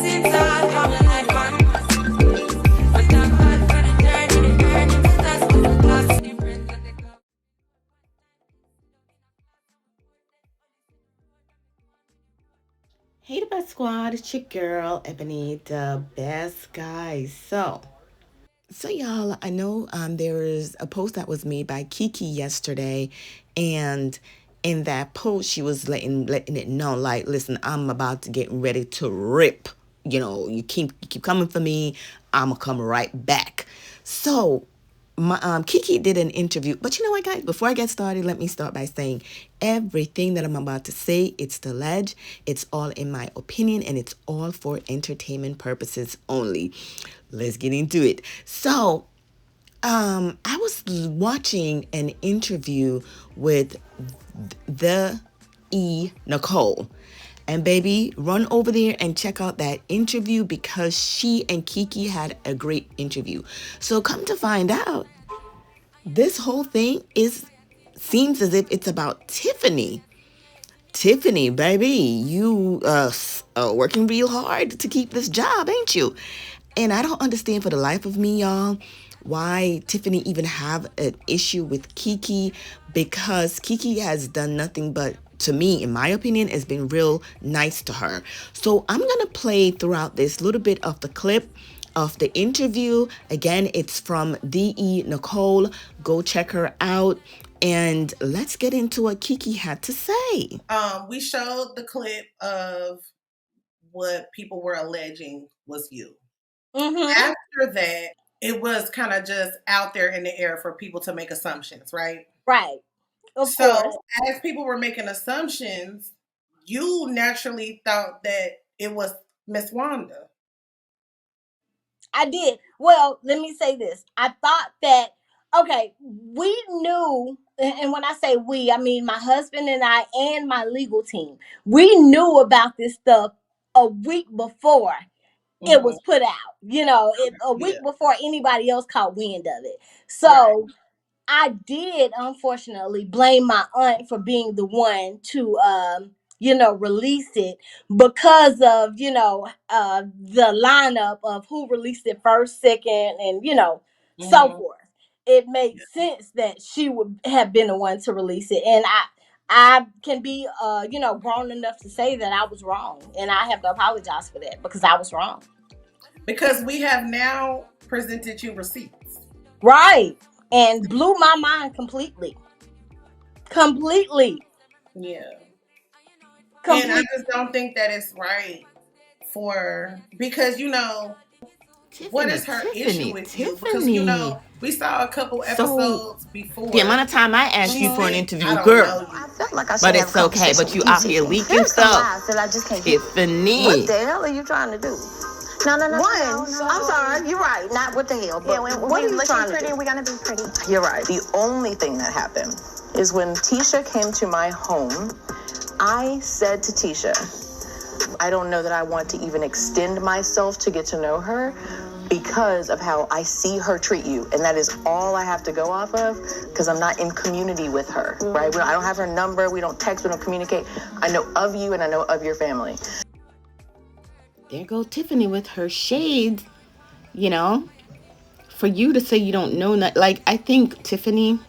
Hey, the best squad, it's your girl, Ebony, the best guys. So y'all, I know there is a post that was made by Keke yesterday, and in that post, she was letting it know, like, listen, I'm about to get ready to rip. You keep coming for me, I'ma come right back. So my Kiki did an interview, but you know what, guys? Before I get started, let me start by saying everything that I'm about to say, it's the ledge. It's all in my opinion, and it's all for entertainment purposes only. Let's get into it. So, I was watching an interview with the Nicole. And baby, run over there and check out that interview because she and Kiki had a great interview. So come to find out, this whole thing seems as if it's about Tiffany. Tiffany, baby, you working real hard to keep this job, ain't you? And I don't understand for the life of me, y'all, why Tiffany even have an issue with Kiki, because Kiki has done nothing but, to me, in my opinion, has been real nice to her. So I'm gonna play throughout this little bit of the clip of the interview. Again, it's from DE Nicole. Go check her out. And let's get into what Kiki had to say. We showed the clip of what people were alleging was you. After that, it was kind of just out there in the air for people to make assumptions, right? Right. Of course. As people were making assumptions, you naturally thought that it was Miss Wanda. I did. Well, let me say this. I thought that, okay, we knew, and when I say we, I mean my husband and I and my legal team. We knew about this stuff a week before it was put out. A week before anybody else caught wind of it. So Right. I did unfortunately blame my aunt for being the one to release it because of the lineup of who released it first, second, and so forth. It made sense that she would have been the one to release it, and I can be grown enough to say that I was wrong, and I have to apologize for that because I was wrong. Because we have now presented you receipts. Right. And blew my mind completely. Completely. Yeah. Completely. And I just don't think that it's right because Tiffany, what is her issue with you? Because we saw a couple So, episodes before. the amount of time I asked you for an interview, I don't girl. know you. I felt like I should But have it's okay. But you out here leaking There's some stuff. lies that I just can't Tiffany. What the hell are you trying to do? No. I'm sorry. You're right. Not what the hell. But what are you trying to do? We're gonna be pretty. You're right. The only thing that happened is when Tisha came to my home, I said to Tisha, I don't know that I want to even extend myself to get to know her because of how I see her treat you. And that is all I have to go off of because I'm not in community with her, right? I don't have her number. We don't text. We don't communicate. I know of you and I know of your family. There go Tiffany with her shades, for you to say you don't know. Like, I think Tiffany,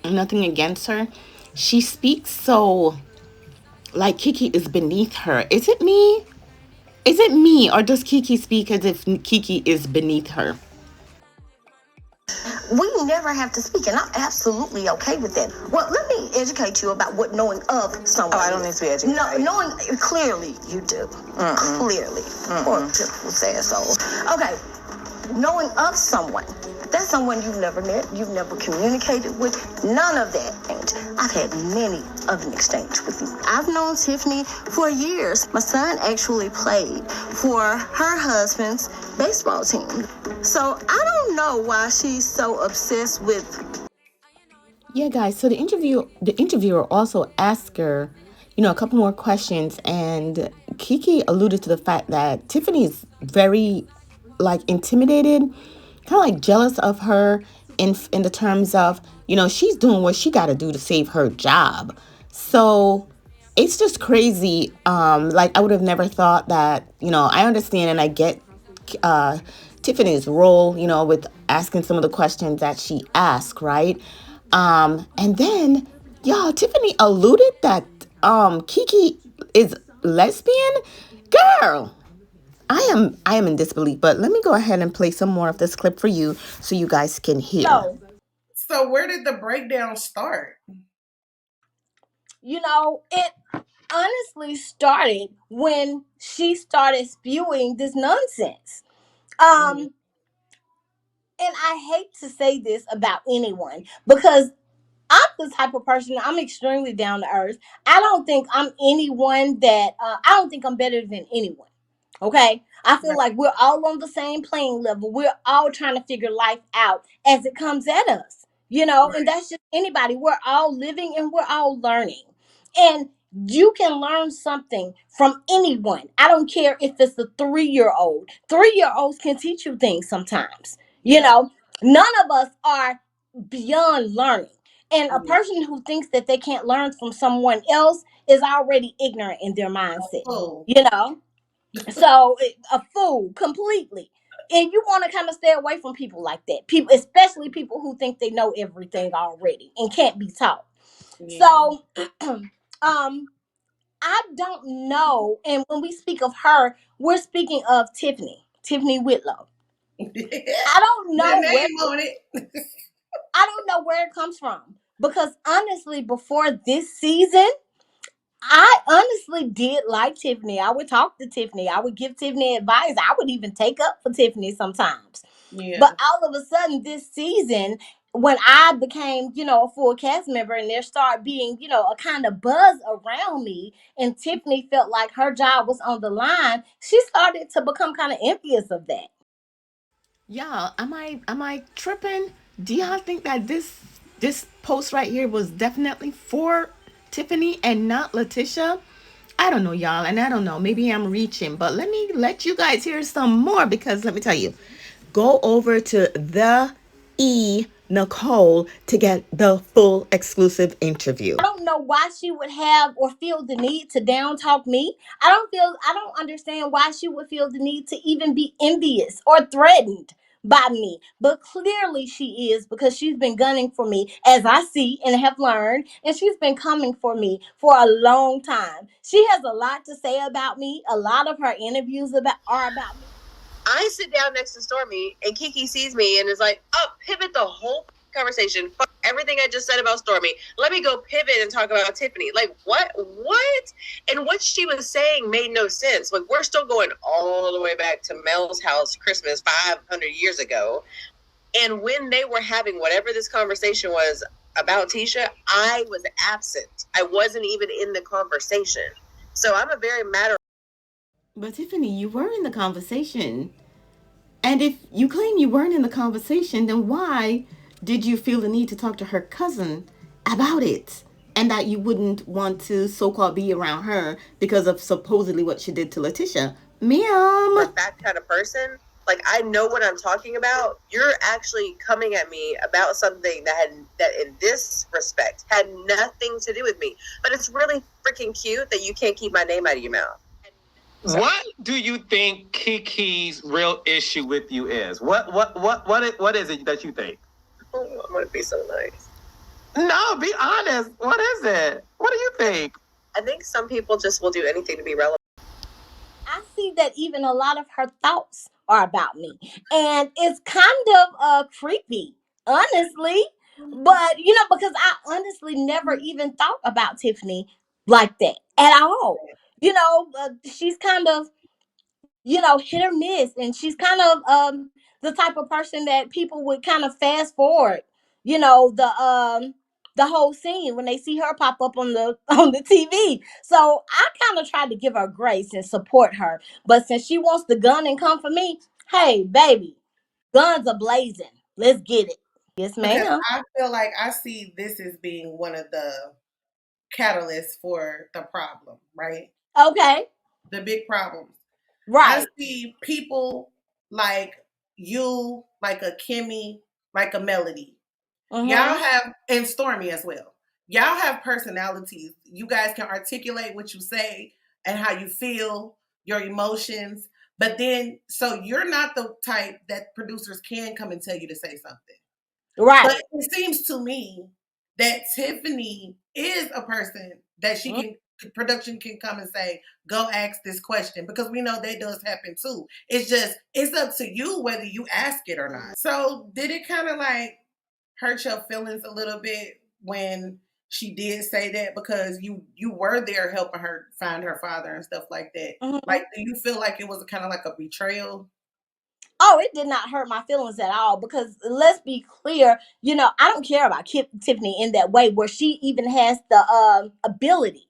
nothing against her, she speaks so like Kiki is beneath her. Is it me? Or does Kiki speak as if Kiki is beneath her? We never have to speak, and I'm absolutely okay with that. Well, let me educate you about what knowing of someone. Oh, I don't need to be educated. No, knowing clearly you do. Clearly. Poor typical sad soul. Okay, knowing of someone. That's someone you've never met, you've never communicated with, none of that. I've had many of an exchange with you. I've known Tiffany for years. My son actually played for her husband's baseball team. So I don't know why she's so obsessed with. Yeah, guys. So the interviewer also asked her, a couple more questions, and Kiki alluded to the fact that Tiffany is very, intimidated, kind of jealous of her in the terms of, she's doing what she got to do to save her job. So it's just crazy. Like I would have never thought that. I understand and I get uh, Tiffany's role. With asking some of the questions that she asked, right? And then, y'all, Tiffany alluded that Keke is lesbian. Girl, I am in disbelief. But let me go ahead and play some more of this clip for you so you guys can hear. So, So where did the breakdown start? it honestly started when she started spewing this nonsense. Mm, Um, and I hate to say this about anyone because I'm the type of person, I'm extremely down to earth. I don't think I'm anyone that, I don't think I'm better than anyone. Okay? I feel right, like we're all on the same playing level. We're all trying to figure life out as it comes at us, and right. that's just anybody. We're all living and we're all learning. And you can learn something from anyone. I don't care if it's a 3-year old. 3-year olds can teach you things sometimes. You Yeah. know, none of us are beyond learning. And a Yeah. person who thinks that they can't learn from someone else is already ignorant in their mindset. Oh, You know, so a fool completely. And you want to kind of stay away from people like that. People, especially people who think they know everything already and can't be taught. yeah. So, um, I don't know. And when we speak of her, we're speaking of Tiffany Whitlow. I don't The know where name on it. I don't know where it comes from because honestly, before this season, I honestly did like Tiffany. I would talk to Tiffany. I would give Tiffany advice. I would even take up for Tiffany sometimes. But Yeah. all of a sudden, this season, when I became, a full cast member and there started being, a kind of buzz around me, and Tiffany felt like her job was on the line, she started to become kind of envious of that. Y'all, am I tripping? Do y'all think that this post right here was definitely for Tiffany and not Letitia? I don't know, y'all, and I don't know. Maybe I'm reaching, but let me let you guys hear some more because let me tell you, go over to the Nicole to get the full exclusive interview. I don't know why she would have or feel the need to down talk me. I don't understand why she would feel the need to even be envious or threatened by me. But clearly she is because she's been gunning for me as I see and have learned, and she's been coming for me for a long time. She has a lot to say about me. A lot of her interviews are about me. I sit down next to Stormy, and Keke sees me and is like, "Oh, pivot the whole conversation. Fuck everything I just said about Stormy. Let me go pivot and talk about Tiffany." Like, what? What? And what she was saying made no sense. Like, we're still going all the way back to Mel's house Christmas 500 years ago. And when they were having whatever this conversation was about Tisha, I was absent. I wasn't even in the conversation. So I'm a very matter. But Tiffany, you were in the conversation. And if you claim you weren't in the conversation, then why did you feel the need to talk to her cousin about it? And that you wouldn't want to so called be around her because of supposedly what she did to Letitia. Ma'am. That kind of person. Like, I know what I'm talking about. You're actually coming at me about something that in this respect had nothing to do with me. But it's really freaking cute that you can't keep my name out of your mouth. What do you think Kiki's real issue with you is? What is it that you think? Oh, I'm gonna be so nice. No, be honest. What is it? What do you think? I think some people just will do anything to be relevant. I see that even a lot of her thoughts are about me. And it's kind of creepy, honestly. But, because I honestly never even thought about Tiffany like that at all. She's kind of, hit or miss. And she's kind of the type of person that people would kind of fast forward, you know, the um the whole scene when they see her pop up on the on the TV. So I kind of tried to give her grace and support her. But since she wants the gun and come for me, hey baby, guns are blazing. Let's get it. Yes, Because ma'am. I feel like I see this as being one of the catalysts for the problem, right? Okay. The big problems. I Right. see people like you, like a Kimmy, like a Melody. Y'all Mm-hmm. have, and Stormy as well. y'all have personalities. You guys can articulate what you say and how you feel, your emotions. But then, so you're not the type that producers can come and tell you to say something. But Right. it seems to me that Tiffany is a person that she Mm. can production can come and say, go ask this question because we know that does happen too. It's just it's up to you whether you ask it or not. So did it kind of like hurt your feelings a little bit when she did say that because you were there helping her find her father and stuff like that? Like, Mhm. do you feel like it was kind of like a betrayal? Oh, it did not hurt my feelings at all because let's be clear, I don't care about Tiffany in that way where she even has the ability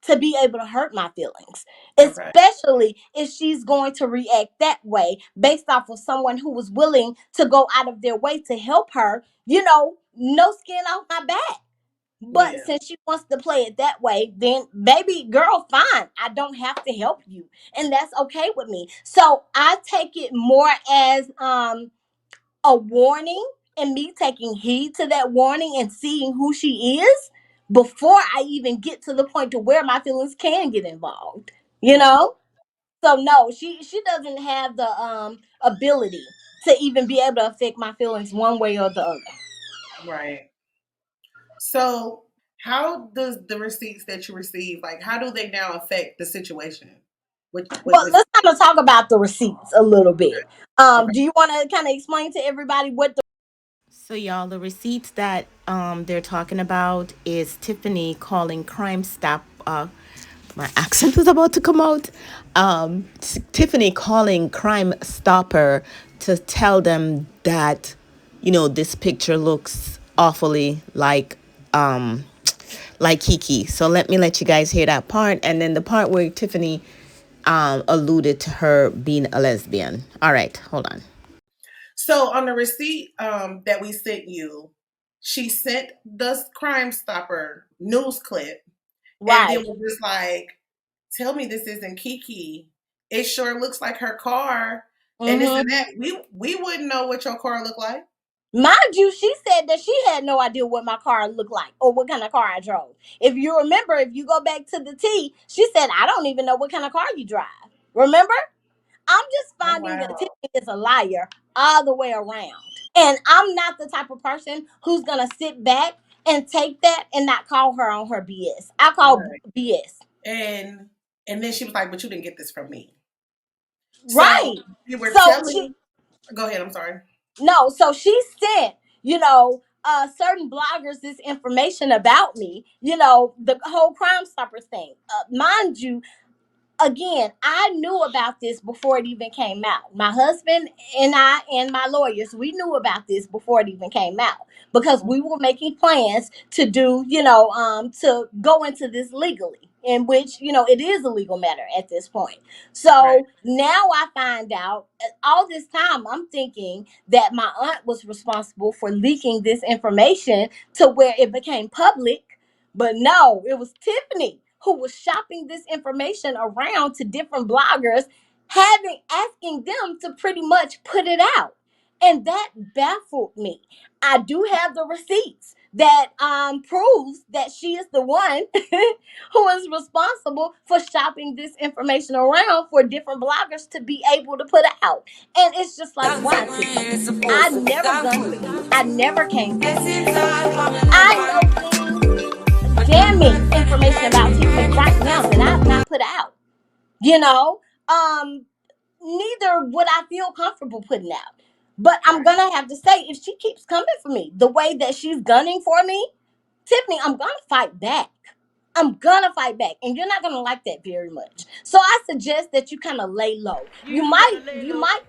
to be able to hurt my feelings, Okay. especially if she's going to react that way based off of someone who was willing to go out of their way to help her, no skin off my back. But Yeah. since she wants to play it that way, then baby girl, fine. I don't have to help you. And that's okay with me. So I take it more as a warning and me taking heed to that warning and seeing who she is before I even get to the point to where my feelings can get involved. You Right. know? So no, she doesn't have the ability to even be able to affect my feelings one way or the other. Right. So, how does the receipts that you receive, like, how do they now affect the situation? Well, With let's kind of talk about the receipts a little bit. okay, Do you want to kind of explain to everybody what the So, y'all, the receipts that they're talking about is Tiffany calling Crime Stop. My accent was about to come out. Tiffany calling Crime Stopper to tell them that, this picture looks awfully like Kiki. So let you guys hear that part, and then the part where Tiffany alluded to her being a lesbian. All right, hold on. so on the receipt that we sent you, she sent the Crime Stopper news clip, and then right? was just like, "Tell me this isn't Kiki. It sure looks like her car, and this Mm-hmm. and that." We wouldn't know what your car looked like. Mind you, she said that she had no idea what my car looked like or what kind of car I drove. If you remember, if you go back to the T, she said, I don't even know what kind of car you drive. Remember? I'm just Oh finding that wow! Tiffany is a liar all the way around. And I'm not the type of person who's going to sit back and take that and not call her on her BS. I call Right. BS. And then she was like, "But you didn't get this from me." So Right. you were So she, telling. Go ahead. I'm sorry. no, so she sent, certain bloggers this information about me, the whole Crime Stoppers thing. Mind you, again, I knew about this before it even came out. My husband and I and my lawyers, we knew about this before it even came out because we were making plans to do, to go into this legally, in which, it is a legal matter at this point. Right. So now I find out all this time I'm thinking that my aunt was responsible for leaking this information to where it became public, but no, it was Tiffany who was shopping this information around to different bloggers, asking them to pretty much put it out. And that baffled me. I do have the receipts that proves that she is the one who is responsible for shopping this information around for different bloggers to be able to put out. And it's just like, why, Tiffany? I never gunned for you. I never came for you. I know things damning information about Tiffany right now that I've not put out. You know, um, neither would I feel comfortable putting out. But I'm Right. gonna have to say, if she keeps coming for me the way that she's gunning for me, Tiffany, I'm gonna fight back. I'm gonna fight back, and you're not gonna like that very much. So I suggest that you kind of lay low. You might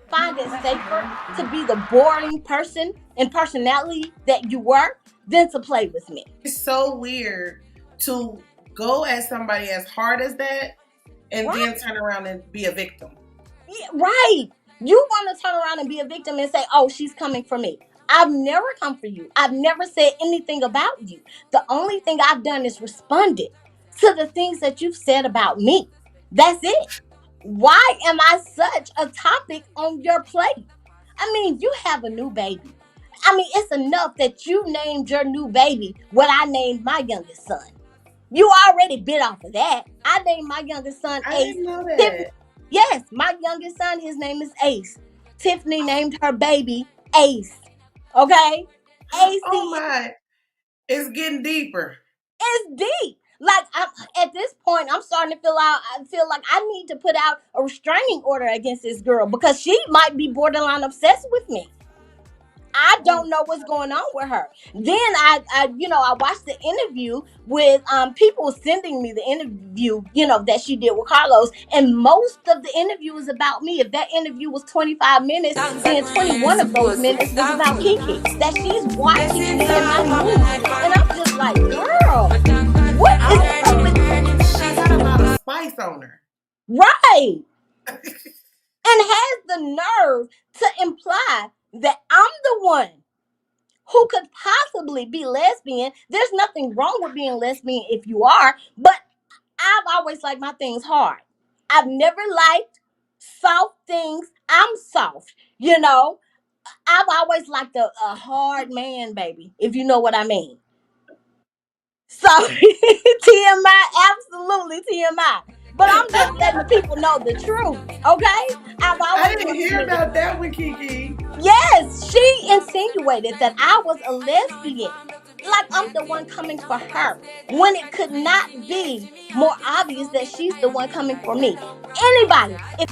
find it safer to be the boring person and personality that you were than to play with me. It's so weird to go at somebody as hard as that and Right? then turn around and be a victim. Yeah, right. You want to turn around and be a victim and say, "Oh, she's coming for me." I've never come for you. I've never said anything about you. The only thing I've done is responded to the things that you've said about me. That's it. Why am I such a topic on your plate? I mean, you have a new baby. I mean, it's enough that you named your new baby what I named my youngest son. You already bit off of that. I named my youngest son I Ace. didn't know Tiffany, that. yes, my youngest son, his name is Ace. Tiffany named her baby Ace. Okay? Oh ACE my, it's getting deeper. is deep. Like at this point, I'm starting to feel out. I feel like I need to put out a restraining order against this girl because she might be borderline obsessed with me. I Oh, don't know what's going on with her. Then I watched the interview with people sending me the interview, that she did with Carlos, and most of the interview was about me. If that interview was 25 minutes, then 21 of those minutes was about Keke. That she's watching me and my moves, and I'm just like, girl, what is up with she got a lot of spice on her. right? And has the nerve to imply that I'm the one who could possibly be lesbian. There's nothing wrong with being lesbian if you are, but I've always liked my things hard. I've never liked soft things. I'm soft, you know. I've always liked a hard man, baby, if you know what I mean. So TMI, absolutely TMI. But I'm just letting the people know the truth, okay? I've I always didn't wanted hear them to. about that one, Kiki. Yes, she insinuated that I was a lesbian. Like I'm the one coming for her. When it could not be more obvious that she's the one coming for me. Anybody, if